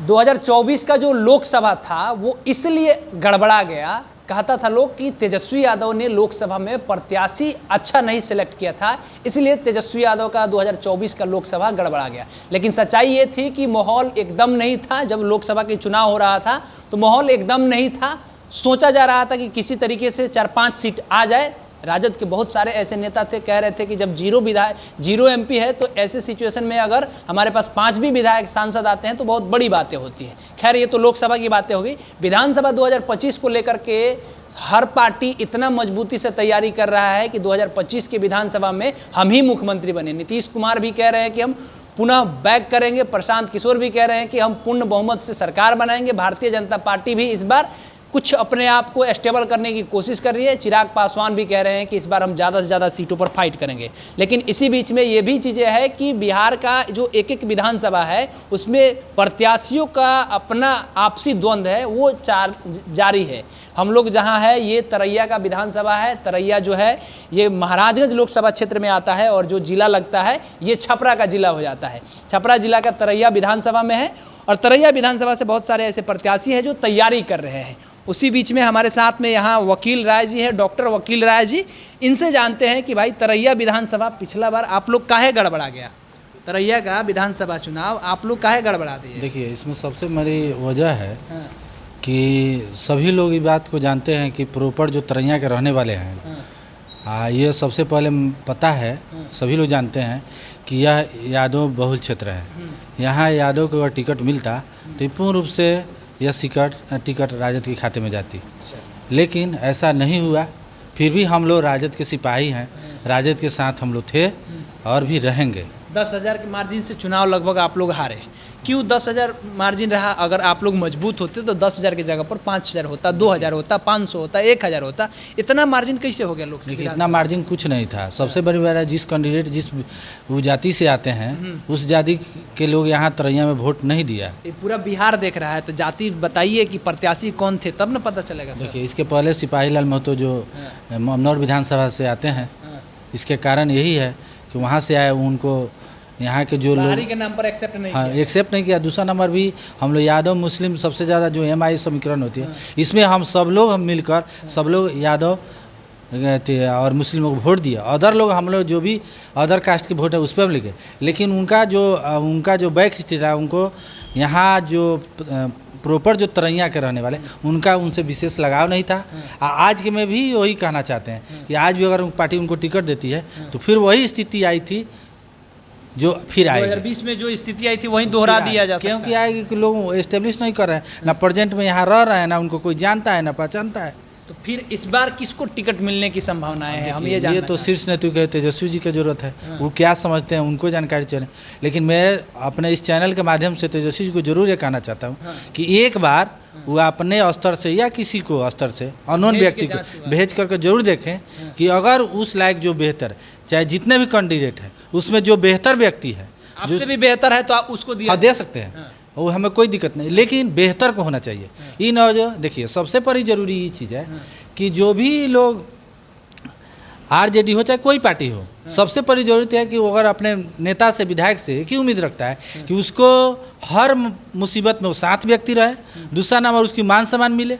2024 का जो लोकसभा था वो इसलिए गड़बड़ा गया, कहता था लोग कि तेजस्वी यादव ने लोकसभा में प्रत्याशी अच्छा नहीं सिलेक्ट किया था, इसलिए तेजस्वी यादव का 2024 का लोकसभा गड़बड़ा गया। लेकिन सच्चाई ये थी कि माहौल एकदम नहीं था। जब लोकसभा के चुनाव हो रहा था तो माहौल एकदम नहीं था। सोचा जा रहा था कि किसी तरीके से 4-5 सीट आ जाए। राजद के बहुत सारे ऐसे नेता थे, कह रहे थे कि जब जीरो एमपी है तो ऐसे सिचुएशन में अगर हमारे पास 5 भी विधायक सांसद आते हैं तो बहुत बड़ी बातें होती हैं। खैर, ये तो लोकसभा की बातें हो गई। विधानसभा 2025 को लेकर के हर पार्टी इतना मजबूती से तैयारी कर रहा है कि 2025 के विधानसभा में हम ही मुख्यमंत्री बने। नीतीश कुमार भी कह रहे हैं कि हम पुनः बैक करेंगे, प्रशांत किशोर भी कह रहे हैं कि हम पूर्ण बहुमत से सरकार बनाएंगे। भारतीय जनता पार्टी भी इस बार कुछ अपने आप को स्टेबल करने की कोशिश कर रही है। चिराग पासवान भी कह रहे हैं कि इस बार हम ज़्यादा से ज़्यादा सीटों पर फाइट करेंगे। लेकिन इसी बीच में ये भी चीज़ें हैं कि बिहार का जो एक विधानसभा है उसमें प्रत्याशियों का अपना आपसी द्वंद्व है वो जारी है। हम लोग जहां है ये तरैया का विधानसभा है। तरैया जो है ये महाराजगंज लोकसभा क्षेत्र में आता है और जो जिला लगता है ये छपरा का जिला हो जाता है। छपरा जिला का तरैया विधानसभा में है और तरैया विधानसभा से बहुत सारे ऐसे प्रत्याशी हैं जो तैयारी कर रहे हैं। उसी बीच में हमारे साथ में यहाँ वकील राय जी है, डॉक्टर वकील राय जी। इनसे जानते हैं कि भाई तरैया विधानसभा पिछला बार आप लोग काहे गड़बड़ा गया? तरैया का विधानसभा चुनाव आप लोग काहे गड़बड़ा दिए? देखिए, इसमें सबसे बड़ी वजह है कि सभी लोग इस बात को जानते हैं कि प्रॉपर जो तरैया के रहने वाले हैं, ये सबसे पहले पता है, सभी लोग जानते हैं कि यह यादव बहुल क्षेत्र है। यहाँ यादव को अगर टिकट मिलता तो पूर्ण रूप से यह टिकट राजद के खाते में जाती, लेकिन ऐसा नहीं हुआ। फिर भी हम लोग राजद के सिपाही हैं, राजद के साथ हम लोग थे और भी रहेंगे। 10,000 के मार्जिन से चुनाव लगभग आप लोग हारे। क्यों 10,000 मार्जिन रहा? अगर आप लोग मजबूत होते तो 10,000 की जगह पर 5,000 होता, 2,000 होता, 500 होता, 1,000 होता। इतना मार्जिन कैसे हो गया लोग? देखिए, इतना मार्जिन कुछ नहीं था। सबसे बड़ी बात है, जिस कैंडिडेट जिस जाति से आते हैं उस जाति के लोग यहाँ तरैया में वोट नहीं दिया। ये पूरा बिहार देख रहा है तो जाति बताइए कि प्रत्याशी कौन थे, तब न पता चलेगा। देखिए, इसके पहले सिपाही लाल महतो जो अमनौर विधानसभा से आते हैं, इसके कारण यही है कि वहाँ से आए, उनको यहाँ के जो लोग के नाम पर एक्सेप्ट नहीं किया। एक्सेप्ट नहीं किया। दूसरा नंबर भी हम लोग यादव मुस्लिम सबसे ज़्यादा जो MI समीकरण होती है, इसमें हम सब लोग मिलकर सब लोग यादव और मुस्लिमों को वोट दिया। अदर लोग हम लोग जो भी अदर कास्ट के वोट है उस पर हम लिखे, लेकिन उनका जो बैक स्थिति है, उनको यहाँ जो प्रॉपर जो तरैया के रहने वाले उनका उनसे विशेष लगाव नहीं था। आज के में भी वही कहना चाहते हैं कि आज भी अगर पार्टी उनको टिकट देती है तो फिर वही स्थिति आई थी जो फिर आएगी। 2020 में जो स्थिति आई थी वहीं दोहरा दिया जा सकता है। क्योंकि आएगी कि लोग एस्टेब्लिश नहीं कर रहे हैं, ना प्रेजेंट में यहाँ रह रहे हैं, ना उनको कोई जानता है ना पहचानता है। तो फिर इस बार किसको टिकट मिलने की संभावनाएं हैं? हम ये तो शीर्ष नेतृत्व के तेजस्वी जी की जरूरत है। वो क्या समझते हैं उनको जानकारी चले। लेकिन मैं अपने इस चैनल के माध्यम से तेजस्वी जी को जरूर ये कहना चाहता हूँ कि एक बार वो अपने स्तर से या किसी को स्तर से अननोन व्यक्ति को भेज करके जरूर देखें कि अगर उस लायक जो बेहतर, चाहे जितने भी कैंडिडेट हैं उसमें जो बेहतर व्यक्ति है, आपसे भी बेहतर है तो आप उसको दे सकते हैं। वो हमें कोई दिक्कत नहीं, लेकिन बेहतर को होना चाहिए। ये न जो देखिए, सबसे बड़ी जरूरी ये चीज़ है कि जो भी लोग RJD हो चाहे कोई पार्टी हो, सबसे बड़ी जरूरत है कि वो अगर अपने नेता से विधायक से एक ही उम्मीद रखता है कि उसको हर मुसीबत में वो साथ व्यक्ति रहे, दूसरा नंबर उसकी मान सम्मान मिले।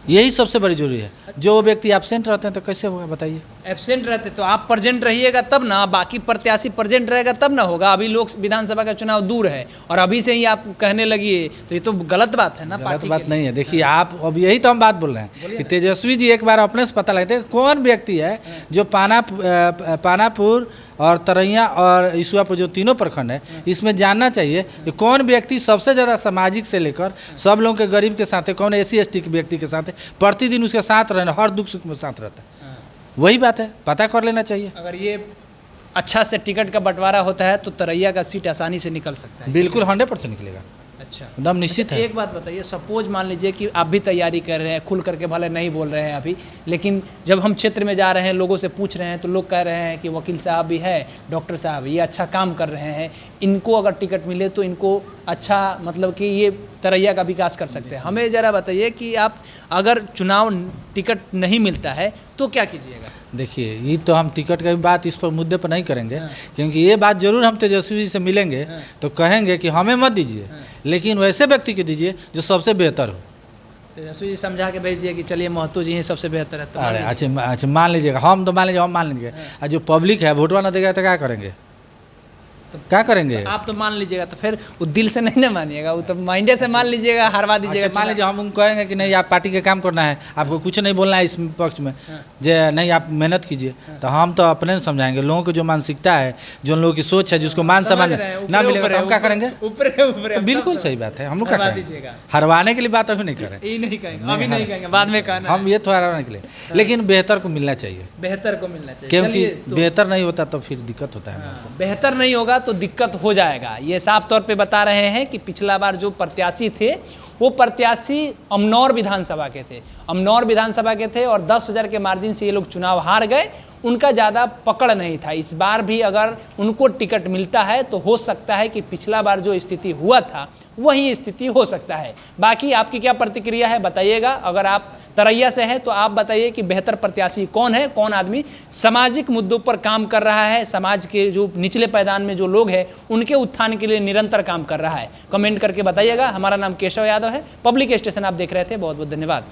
यही सबसे बड़ी जरूरी है। जो व्यक्ति एब्सेंट रहते हैं तो कैसे होगा बताइए? एब्सेंट रहते तो आप प्रेजेंट रहिएगा तब ना, बाकी प्रत्याशी प्रेजेंट रहेगा तब ना होगा। अभी लोग विधानसभा का चुनाव दूर है और अभी से ही आप कहने लगिए तो ये तो गलत बात है ना। गलत बात नहीं है। देखिए, आप अब यही तो हम बात बोल रहे हैं कि तेजस्वी जी एक बार अपने से पता लगते हैं कौन व्यक्ति है जो पानापुर और तरैया और ईसुआपुर जो तीनों प्रखंड है, इसमें जानना चाहिए कि कौन व्यक्ति सबसे ज़्यादा सामाजिक से लेकर सब लोगों के गरीब के साथ है, कौन SC ST के व्यक्ति के साथ है, प्रतिदिन उसके साथ रहना, हर दुख सुख में साथ रहता है। वही बात है, पता कर लेना चाहिए। अगर ये अच्छा से टिकट का बंटवारा होता है तो तरैया का सीट आसानी से निकल सकता है। बिल्कुल 100% निकलेगा। अच्छा, एकदम निश्चित है। एक बात बताइए, सपोज मान लीजिए कि आप भी तैयारी कर रहे हैं, खुल करके भले नहीं बोल रहे हैं अभी, लेकिन जब हम क्षेत्र में जा रहे हैं, लोगों से पूछ रहे हैं तो लोग कह रहे हैं कि वकील साहब भी है, डॉक्टर साहब ये अच्छा काम कर रहे हैं, इनको अगर टिकट मिले तो इनको अच्छा मतलब कि ये तरैया का विकास कर सकते हैं। हमें ज़रा बताइए कि आप अगर चुनाव टिकट नहीं मिलता है तो क्या कीजिएगा? देखिए, ये तो हम टिकट की बात इस पर मुद्दे पर नहीं करेंगे, क्योंकि ये बात जरूर हम तेजस्वी जी से मिलेंगे तो कहेंगे कि हमें मत दीजिए, लेकिन वैसे व्यक्ति को दीजिए जो सबसे बेहतर हो। तेजस्वी जी समझा के भेज दिया कि चलिए महतो जी ही सबसे बेहतर है, तो मान अरे लीजिए। अच्छा मान लीजिएगा, हम तो मान लीजिए, हम मान लेंगे, और जो पब्लिक है वोटवा ना देगा तो क्या करेंगे, तो क्या करेंगे? आप तो मान लीजिएगा, तो फिर वो दिल से नहीं ना मानिएगा, वो तो माइंडे से मान लीजिएगा, हरवा दीजिएगा। अच्छा, मान लीजिए हम उनको कहेंगे कि नहीं आप पार्टी का काम करना है, आपको कुछ नहीं बोलना है इस पक्ष में, जे नहीं आप मेहनत कीजिए, तो हम तो अपने समझाएंगे। लोगों की जो मानसिकता है, जो लोगों की सोच है, जिसको मान सम्मान ना मिलेगा तो हम क्या करेंगे? ऊपर तो बिल्कुल सही बात है, हम लोग क्या हरवा करेंगे? दीजिएगा। हरवाने के लिए बात अभी नहीं करें, ये नहीं कहेंगे, अभी नहीं कहेंगे, बाद में कहना। हम ये तो हरवाने के लिए, लेकिन बेहतर को मिलना चाहिए, बेहतर को मिलना चाहिए, क्योंकि चलिए, तो बेहतर नहीं होता तो फिर दिक्कत होता है। हाँ, बेहतर नहीं होगा तो दिक्कत हो जाएगा। ये साफ तौर पे बता रहे हैं कि पिछला बार जो प्रत्याशी थे वो प्रत्याशी अमनौर विधानसभा के थे, अमनौर विधानसभा के थे, और 10,000 के मार्जिन से ये लोग चुनाव हार गए। उनका ज़्यादा पकड़ नहीं था। इस बार भी अगर उनको टिकट मिलता है तो हो सकता है कि पिछला बार जो स्थिति हुआ था वही स्थिति हो सकता है। बाकी आपकी क्या प्रतिक्रिया है बताइएगा। अगर आप तरैया से हैं तो आप बताइए कि बेहतर प्रत्याशी कौन है, कौन आदमी सामाजिक मुद्दों पर काम कर रहा है, समाज के जो निचले पायदान में जो लोग हैं उनके उत्थान के लिए निरंतर काम कर रहा है। कमेंट करके बताइएगा। हमारा नाम केशव यादव है, पब्लिक स्टेशन आप देख रहे थे। बहुत बहुत धन्यवाद।